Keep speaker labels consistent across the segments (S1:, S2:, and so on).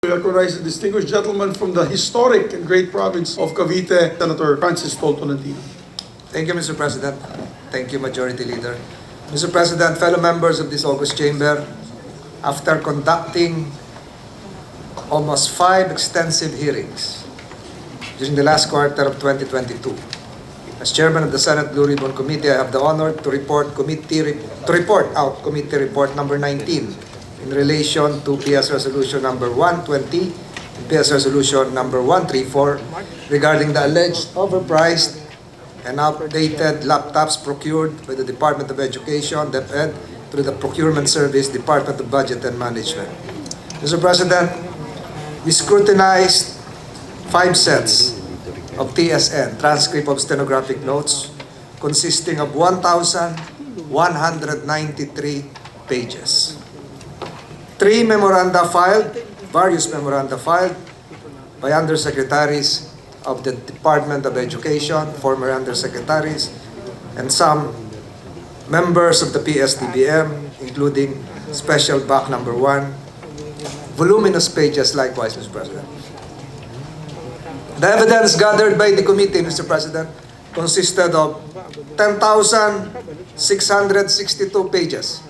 S1: We recognize the distinguished gentleman from the historic and great province of Cavite, Senator Francis Toltonandino.
S2: Thank you, Mr. President. Thank you, Majority Leader. Mr. President, fellow members of this august chamber, after conducting almost 5 extensive hearings during the last quarter of 2022, as Chairman of the Senate Blue Ribbon Committee, I have the honor to report out Committee Report number 19 in relation to PS Resolution number 120 and PS Resolution number 134 regarding the alleged overpriced and outdated laptops procured by the Department of Education, DepEd, through the Procurement Service, Department of Budget and Management. Mr. President, we scrutinized 5 sets of TSN, transcript of stenographic notes, consisting of 1,193 pages. 3 memoranda filed, various memoranda filed by undersecretaries of the Department of Education, former undersecretaries, and some members of the PSDBM, including Special Back number 1, voluminous pages likewise, Mr. President. The evidence gathered by the committee, Mr. President, consisted of 10,662 pages.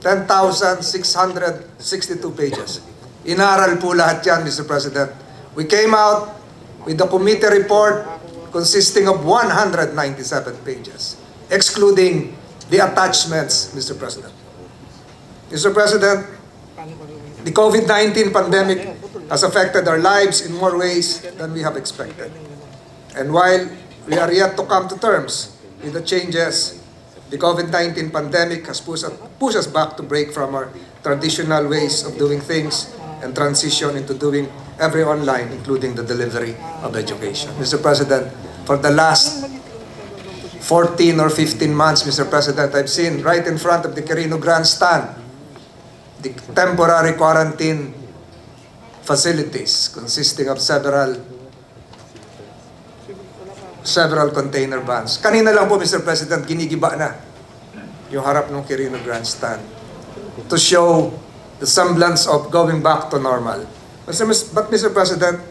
S2: 10,662 pages. Inaral po lahat yan, Mr. President. We came out with the committee report consisting of 197 pages, excluding the attachments, Mr. President. Mr. President, the COVID-19 pandemic has affected our lives in more ways than we have expected. And while we are yet to come to terms with the changes, the COVID-19 pandemic has pushed us back to break from our traditional ways of doing things and transition into doing every online, including the delivery of education. Mr. President, for the last 14 or 15 months, Mr. President, I've seen right in front of the Quirino Grandstand the temporary quarantine facilities consisting of several container vans. Kanina lang po, Mr. President, ginigiba na yung harap ng Quirino Grandstand to show the semblance of going back to normal. But Mr. President,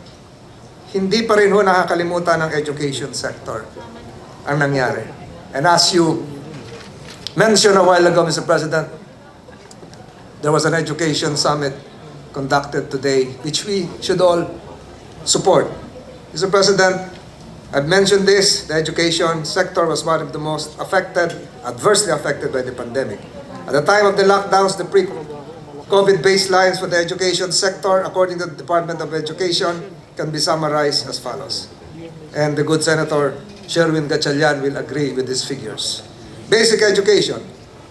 S2: hindi pa rin ho nakakalimutan ng education sector ang nangyari. And as you mentioned a while ago, Mr. President, there was an education summit conducted today, which we should all support. Mr. President, I've mentioned this, the education sector was one of the most adversely affected by the pandemic. At the time of the lockdowns, the pre-COVID baselines for the education sector, according to the Department of Education, can be summarized as follows. And the good Senator Sherwin Gatchalian will agree with these figures. Basic education,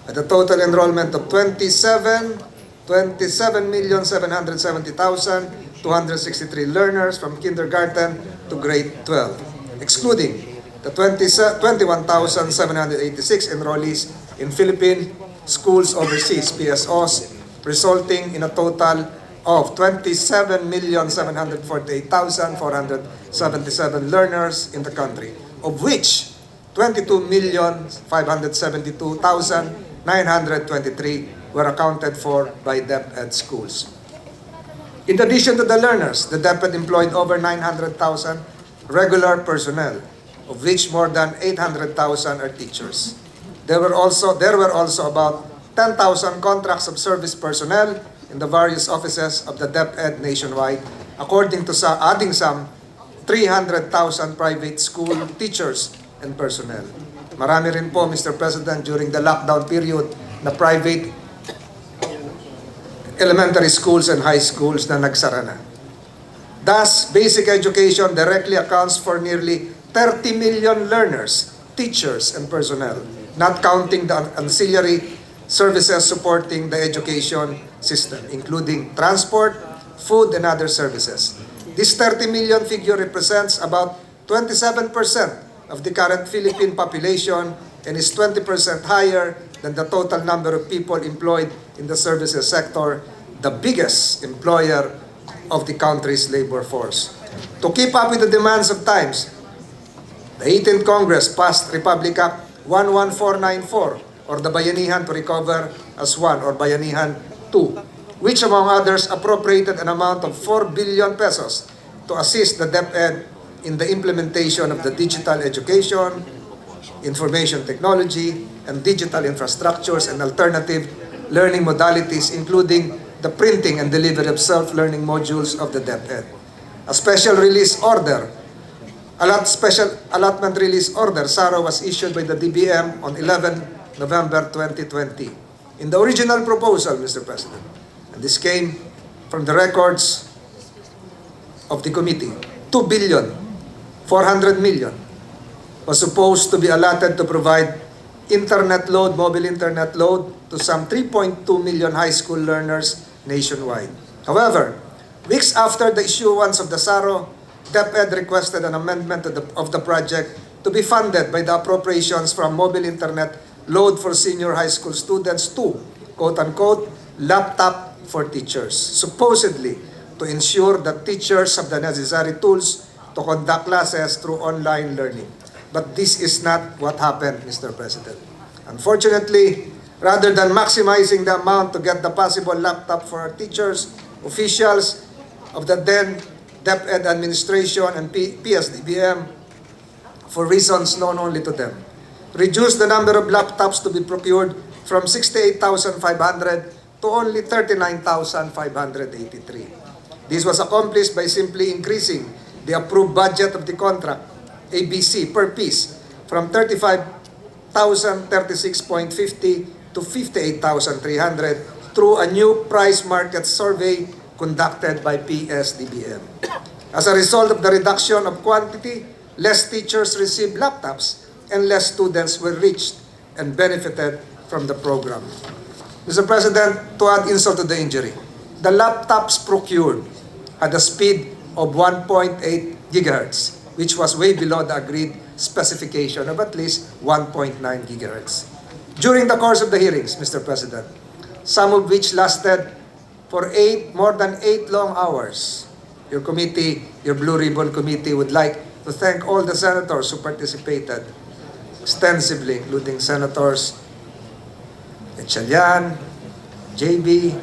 S2: at a total enrollment of 27,770,263 learners from kindergarten to grade 12. Excluding the 21,786 enrollees in Philippine schools overseas, PSOs, resulting in a total of 27,748,477 learners in the country, of which 22,572,923 were accounted for by DepEd schools. In addition to the learners, the DepEd employed over 900,000 regular personnel, of which more than 800,000 are teachers. There were also about 10,000 contracts of service personnel in the various offices of the DepEd nationwide, according to adding some 300,000 private school teachers and personnel. Marami rin po, Mr. President, during the lockdown period na private elementary schools and high schools na nagsara na. Thus, basic education directly accounts for nearly 30 million learners, teachers, and personnel, not counting the ancillary services supporting the education system, including transport, food, and other services. This 30 million figure represents about 27% of the current Philippine population and is 20% higher than the total number of people employed in the services sector, the biggest employer of the country's labor force. To keep up with the demands of times, the 18th Congress passed Republic Act 11494, or the Bayanihan to Recover as One, or Bayanihan 2, which among others appropriated an amount of 4 billion pesos to assist the DepEd in the implementation of the digital education, information technology, and digital infrastructures and alternative learning modalities, including the printing and delivery of self-learning modules of the DepEd. A special release order, special allotment release order, SARO, was issued by the DBM on 11 November 2020. In the original proposal, Mr. President, and this came from the records of the committee, 2 billion, 400 million was supposed to be allotted to provide internet load, mobile internet load to some 3.2 million high school learners nationwide. However, weeks after the issuance of the SARO, DepEd requested an amendment of the project to be funded by the appropriations from mobile internet load for senior high school students to, quote-unquote, laptop for teachers, supposedly to ensure that teachers have the necessary tools to conduct classes through online learning. But this is not what happened, Mr. President. Unfortunately, rather than maximizing the amount to get the possible laptop for our teachers, officials of the then DepEd administration and PSDBM, for reasons known only to them, reduced the number of laptops to be procured from 68,500 to only 39,583. This was accomplished by simply increasing the approved budget of the contract, ABC, per piece from 35,036.50 to 58,300 through a new price market survey conducted by PSDBM. As a result of the reduction of quantity, less teachers received laptops and less students were reached and benefited from the program. Mr. President, to add insult to the injury, the laptops procured had a speed of 1.8 gigahertz, which was way below the agreed specification of at least 1.9 gigahertz. During the course of the hearings, Mr. President, some of which lasted for more than 8 long hours, your committee, your Blue Ribbon Committee, would like to thank all the senators who participated extensively, including Senators Echelian, JB,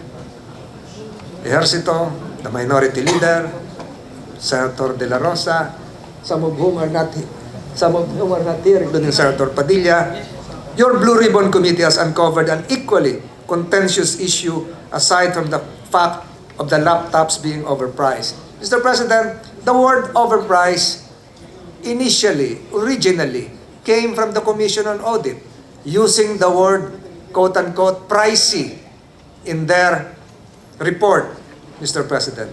S2: Ejercito, the Minority Leader, Senator De La Rosa, some of whom are not here, including Senator Padilla. Your Blue Ribbon Committee has uncovered an equally contentious issue aside from the fact of the laptops being overpriced. Mr. President, the word overpriced originally came from the Commission on Audit, using the word, quote-unquote, pricey in their report, Mr. President.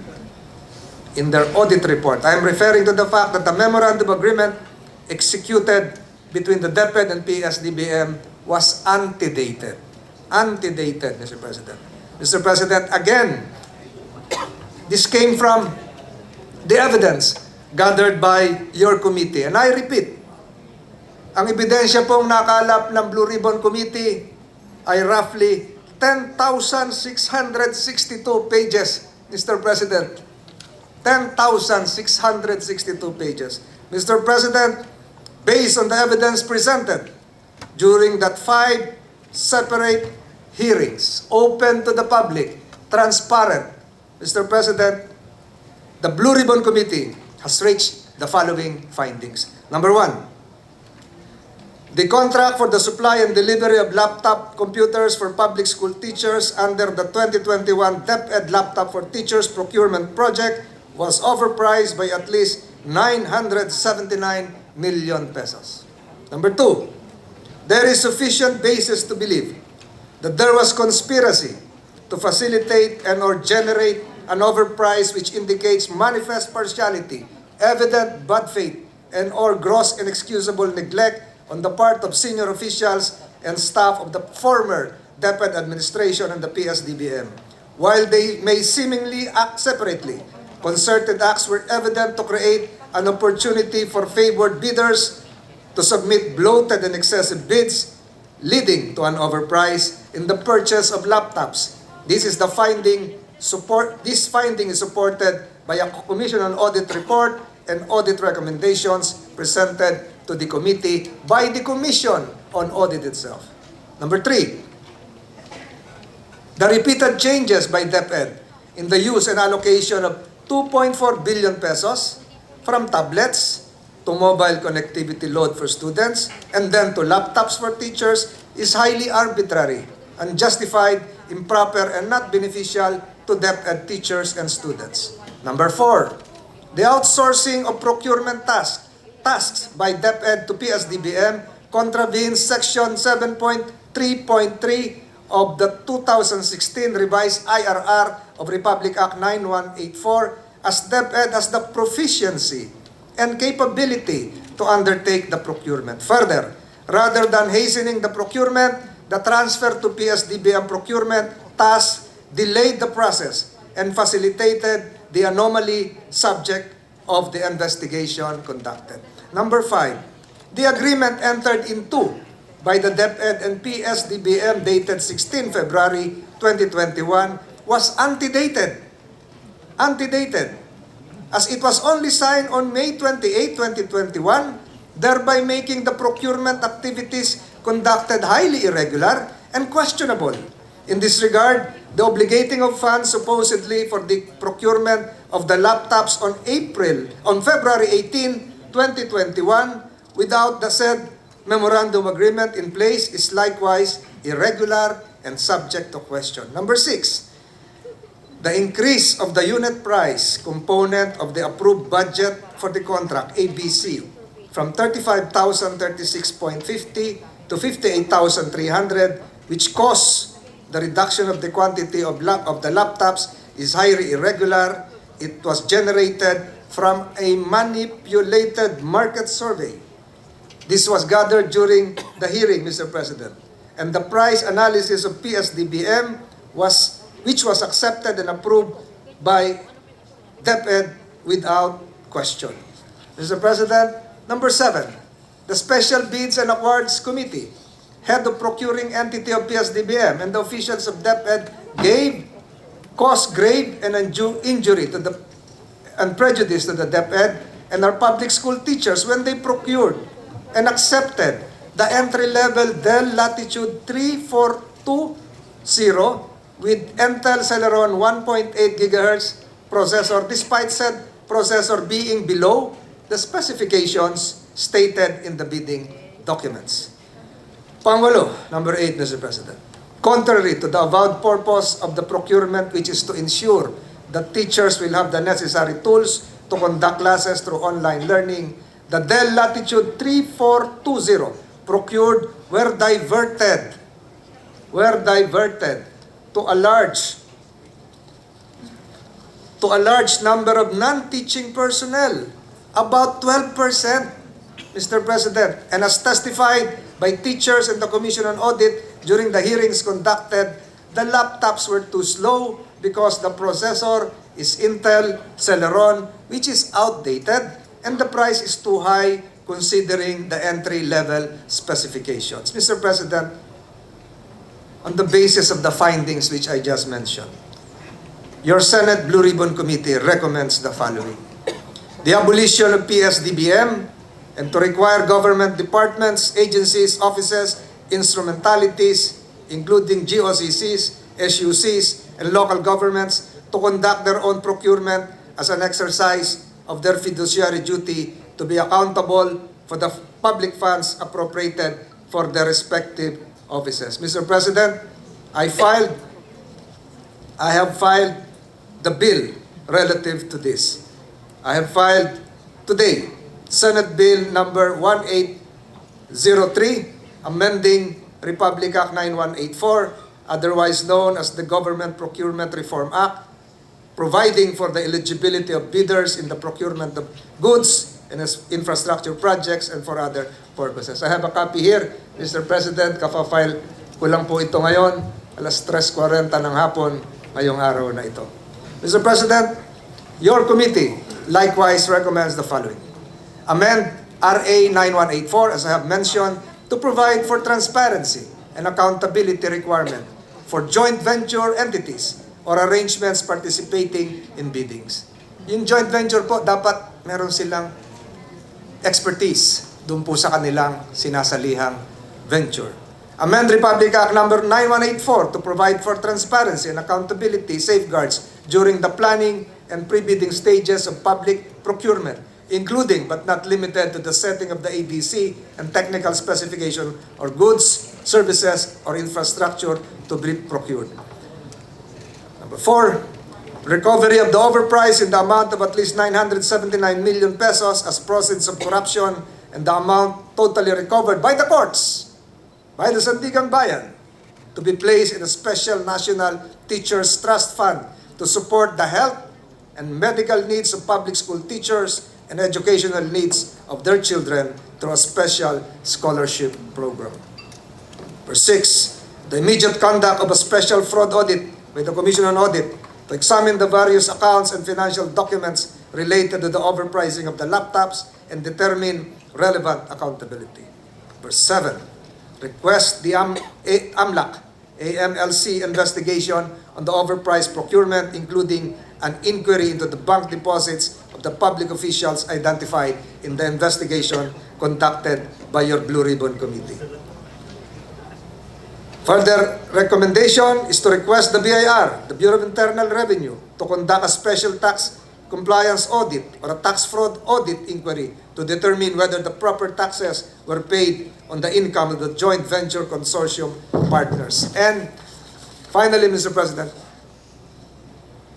S2: In their audit report. I am referring to the fact that the memorandum agreement executed between the DepEd and PSDBM was antedated. Antedated, Mr. President. Mr. President, again, this came from the evidence gathered by your committee. And I repeat, ang ebidensya pong nakalap ng Blue Ribbon Committee ay roughly 10,662 pages, Mr. President. 10,662 pages. Mr. President, based on the evidence presented during that 5 separate hearings, open to the public, transparent, Mr. President, the Blue Ribbon Committee has reached the following findings. Number 1, the contract for the supply and delivery of laptop computers for public school teachers under the 2021 DepEd Laptop for Teachers Procurement Project was overpriced by at least 979 million pesos. Number 2, there is sufficient basis to believe that there was conspiracy to facilitate and or generate an overprice which indicates manifest partiality, evident bad faith, and or gross inexcusable neglect on the part of senior officials and staff of the former DepEd administration and the PSDBM. While they may seemingly act separately, concerted acts were evident to create an opportunity for favored bidders to submit bloated and excessive bids, leading to an overprice in the purchase of laptops. This finding is supported by a Commission on Audit report and audit recommendations presented to the committee by the Commission on Audit itself. Number 3, The repeated changes by DepEd in the use and allocation of 2.4 billion pesos from tablets to mobile connectivity load for students and then to laptops for teachers is highly arbitrary, unjustified, improper, and not beneficial to DepEd teachers and students. Number 4, the outsourcing of procurement tasks by DepEd to PSDBM contravenes Section 7.3.3 of the 2016 revised IRR of Republic Act 9184, as DepEd has the proficiency and capability to undertake the procurement. Further, rather than hastening the procurement, the transfer to PSDBM procurement task delayed the process and facilitated the anomaly subject of the investigation conducted. Number 5, the agreement entered into by the DepEd and PSDBM dated 16 February 2021 was antedated, as it was only signed on May 28, 2021, thereby making the procurement activities conducted highly irregular and questionable. In this regard, the obligating of funds supposedly for the procurement of the laptops on February 18, 2021, without the said memorandum agreement in place is likewise irregular and subject to question. Number 6, the increase of the unit price component of the approved budget for the contract, ABC, from 35,036.50 to 58,300, which caused the reduction of the quantity of the laptops, is highly irregular. It was generated from a manipulated market survey. This was gathered during the hearing, Mr. President, and the price analysis of PSDBM which was accepted and approved by DepEd without question. Mr. President, number 7, the Special Bids and Awards Committee, head of procuring entity of PSDBM, and the officials of DepEd caused grave and undue injury and prejudice to the DepEd and our public school teachers when they procured and accepted the entry-level Dell Latitude 3420 with Intel Celeron 1.8 GHz processor, despite said processor being below the specifications stated in the bidding documents. Pangwalo, number 8, Mr. President. Contrary to the avowed purpose of the procurement, which is to ensure that teachers will have the necessary tools to conduct classes through online learning, the Dell Latitude 3420 procured were diverted to a large number of non-teaching personnel, about 12%, Mr. President, and as testified by teachers in the Commission on Audit during the hearings conducted, the laptops were too slow because the processor is Intel Celeron, which is outdated, and the price is too high considering the entry-level specifications. Mr. President, on the basis of the findings which I just mentioned, your Senate Blue Ribbon Committee recommends the following: the abolition of PSDBM and to require government departments, agencies, offices, instrumentalities, including GOCCs, SUCs, and local governments to conduct their own procurement as an exercise of their fiduciary duty to be accountable for the public funds appropriated for their respective offices. Mr. President, I have filed the bill relative to this. I have filed today Senate Bill number 1803, amending Republic Act 9184, otherwise known as the Government Procurement Reform Act, providing for the eligibility of bidders in the procurement of goods and infrastructure projects and for other purposes. I have a copy here, Mr. President. Kapafile ko lang po ito ngayon, alas 3:40 ng hapon ngayong araw na ito. Mr. President, your committee likewise recommends the following: amend RA 9184, as I have mentioned, to provide for transparency and accountability requirement for joint venture entities or arrangements participating in biddings. Yung joint venture po, dapat meron silang expertise doon po sa kanilang sinasalihang venture. Amend Republic Act Number 9184 to provide for transparency and accountability safeguards during the planning and pre-bidding stages of public procurement, including but not limited to the setting of the ABC and technical specification or goods, services, or infrastructure to be procured. Number 4, recovery of the overprice in the amount of at least 979 million pesos as proceeds of corruption and the amount totally recovered by the courts, by the Sandigang Bayan, to be placed in a special National Teachers Trust Fund to support the health and medical needs of public school teachers and educational needs of their children through a special scholarship program. Number 6, the immediate conduct of a special fraud audit by the Commission on Audit to examine the various accounts and financial documents related to the overpricing of the laptops and determine relevant accountability. Number 7, request the AMLC investigation on the overpriced procurement, including an inquiry into the bank deposits of the public officials identified in the investigation conducted by your Blue Ribbon Committee. Further recommendation is to request the BIR, the Bureau of Internal Revenue, to conduct a special tax compliance audit or a tax fraud audit inquiry to determine whether the proper taxes were paid on the income of the joint venture consortium partners. And finally, Mr. President,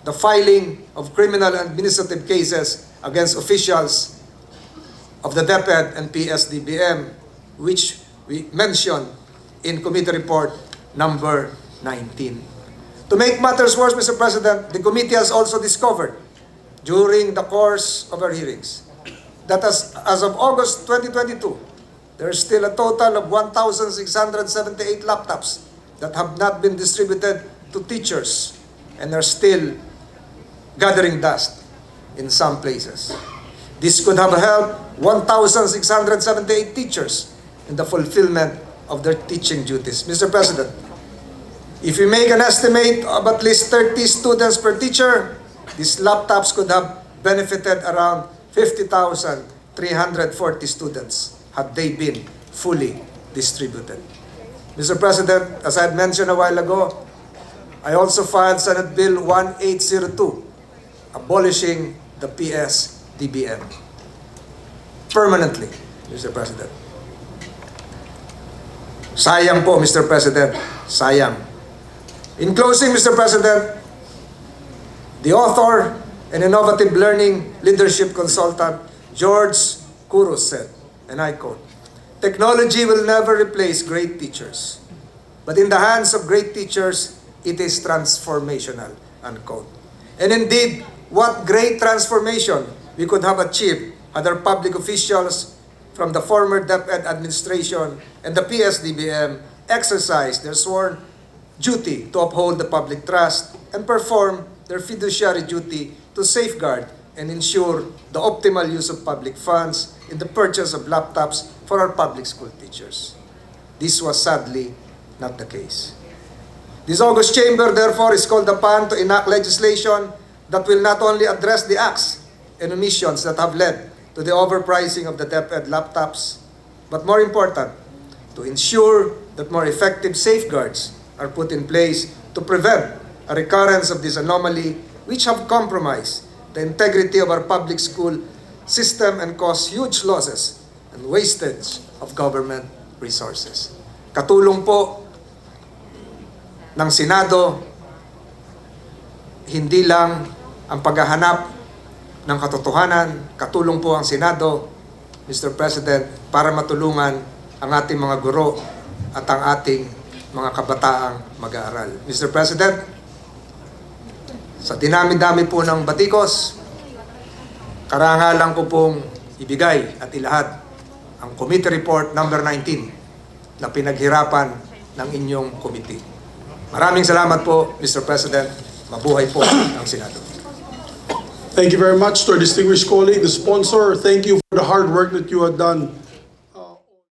S2: the filing of criminal and administrative cases against officials of the DepEd and PSDBM, which we mentioned in Committee Report number 19. To make matters worse, Mr. President, the committee has also discovered during the course of our hearings that as of August 2022, there is still a total of 1,678 laptops that have not been distributed to teachers and are still gathering dust in some places. This could have helped 1,678 teachers in the fulfillment of their teaching duties. Mr. President, if we make an estimate of at least 30 students per teacher, these laptops could have benefited around 50,340 students had they been fully distributed. Mr. President, as I had mentioned a while ago, I also filed Senate Bill 1802, abolishing the PSDBM permanently, Mr. President. Sayang po, Mr. President, sayang. In closing, Mr. President, the author and innovative learning leadership consultant George Couros said, and I quote, "Technology will never replace great teachers, but in the hands of great teachers, it is transformational," unquote. And indeed, what great transformation we could have achieved had our public officials from the former DepEd administration and the PSDBM exercised their sworn duty to uphold the public trust and perform their fiduciary duty to safeguard and ensure the optimal use of public funds in the purchase of laptops for our public school teachers. This was sadly not the case. This August Chamber, therefore, is called upon to enact legislation that will not only address the acts and omissions that have led to the overpricing of the DepEd laptops, but more important, to ensure that more effective safeguards are put in place to prevent a recurrence of this anomaly, which have compromised the integrity of our public school system and caused huge losses and wastage of government resources. Katulong po ng Senado, hindi lang ang paghahanap ng katotohanan, katulong po ang Senado, Mr. President, para matulungan ang ating mga guro at ang ating mga kabataang mag-aaral. Mr. President, sa dinami-dami po ng batikos, karangalan ko pong ibigay at ilahad ang Committee Report number 19 na pinaghirapan ng inyong committee. Maraming salamat po, Mr. President. Mabuhay po ang Senado.
S1: Thank you very much to our distinguished colleague, the sponsor. Thank you for the hard work that you have done